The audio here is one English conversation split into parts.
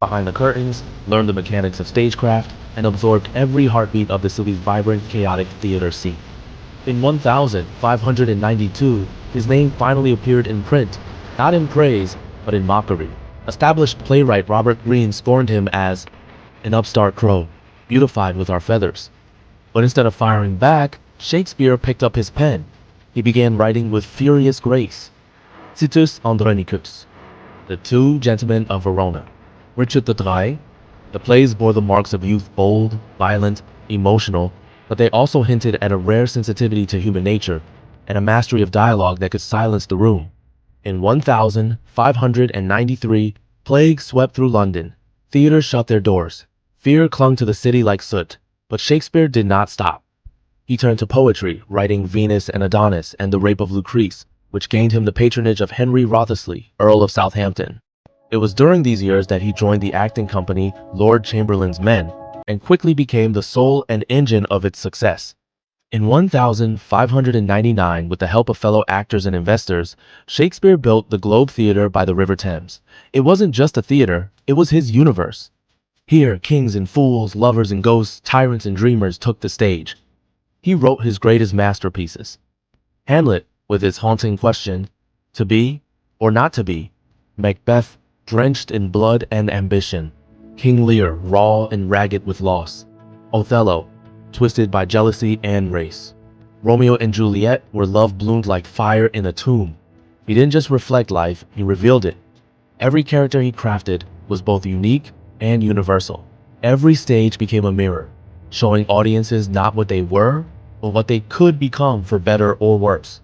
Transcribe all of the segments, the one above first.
behind the curtains, learned the mechanics of stagecraft, and absorbed every heartbeat of the city's vibrant, chaotic theater scene. In 1592, his name finally appeared in print, not in praise, but in mockery. Established playwright Robert Greene scorned him as an upstart crow, beautified with our feathers. But instead of firing back, Shakespeare picked up his pen. He began writing with furious grace. Titus Andronicus, The Two Gentlemen of Verona, Richard III. The plays bore the marks of youth, bold, violent, emotional, but they also hinted at a rare sensitivity to human nature and a mastery of dialogue that could silence the room. In 1593, plague swept through London. Theaters shut their doors. Fear clung to the city like soot, but Shakespeare did not stop. He turned to poetry, writing Venus and Adonis and The Rape of Lucrece, which gained him the patronage of Henry Wriothesley, Earl of Southampton. It was during these years that he joined the acting company Lord Chamberlain's Men and quickly became the soul and engine of its success. In 1599, with the help of fellow actors and investors, Shakespeare built the Globe Theatre by the River Thames. It wasn't just a theater, it was his universe. Here, kings and fools, lovers and ghosts, tyrants and dreamers took the stage. He wrote his greatest masterpieces. Hamlet, with its haunting question, to be or not to be. Macbeth, drenched in blood and ambition. King Lear, raw and ragged with loss. Othello, twisted by jealousy and race. Romeo and Juliet, where love bloomed like fire in a tomb. He didn't just reflect life, he revealed it. Every character he crafted was both unique and universal. Every stage became a mirror, showing audiences not what they were, but what they could become for better or worse.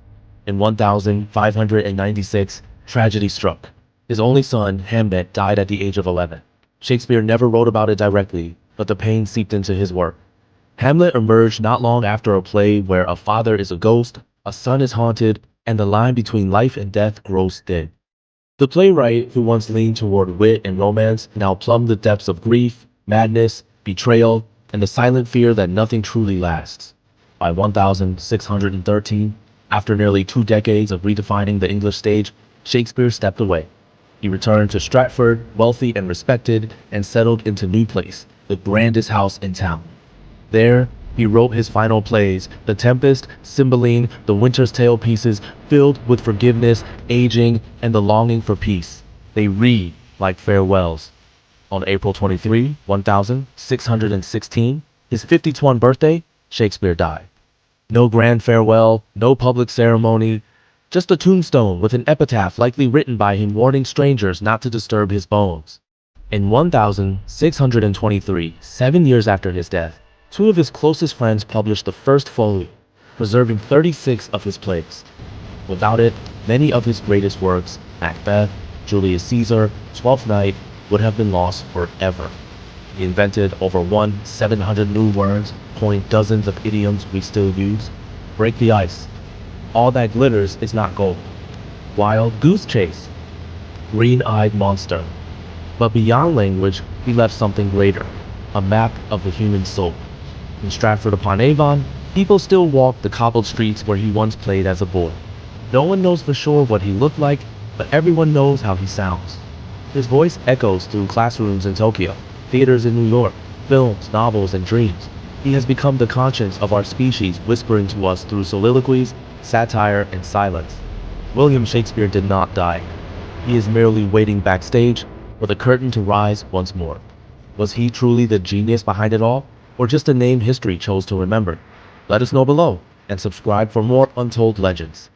In 1596, tragedy struck. His only son, Hamlet, died at the age of 11. Shakespeare never wrote about it directly, but the pain seeped into his work. Hamlet emerged not long after a play where a father is a ghost, a son is haunted, and the line between life and death grows thin. The playwright, who once leaned toward wit and romance, now plumbed the depths of grief, madness, betrayal, and the silent fear that nothing truly lasts. By 1613, after nearly 2 decades of redefining the English stage, Shakespeare stepped away. He returned to Stratford, wealthy and respected, and settled into New Place, the grandest house in town. There, he wrote his final plays, The Tempest, Cymbeline, The Winter's Tale pieces filled with forgiveness, aging, and the longing for peace. They read like farewells. On April 23, 1616, his 51st birthday, Shakespeare died. No grand farewell, no public ceremony, just a tombstone with an epitaph likely written by him warning strangers not to disturb his bones. In 1623, 7 years after his death, 2 of his closest friends published the first folio, preserving 36 of his plays. Without it, many of his greatest works, Macbeth, Julius Caesar, Twelfth Night, would have been lost forever. He invented over 700 new words, coined dozens of idioms we still use. Break the ice. All that glitters is not gold. Wild goose chase. Green-eyed monster. But beyond language, he left something greater, a map of the human soul. In Stratford-upon-Avon, people still walk the cobbled streets where he once played as a boy. No one knows for sure what he looked like, but everyone knows how he sounds. His voice echoes through classrooms in Tokyo, theaters in New York, films, novels, and dreams. He has become the conscience of our species, whispering to us through soliloquies, satire, and silence. William Shakespeare did not die. He is merely waiting backstage for the curtain to rise once more. Was he truly the genius behind it all, or just a name history chose to remember? Let us know below, and subscribe for more untold legends.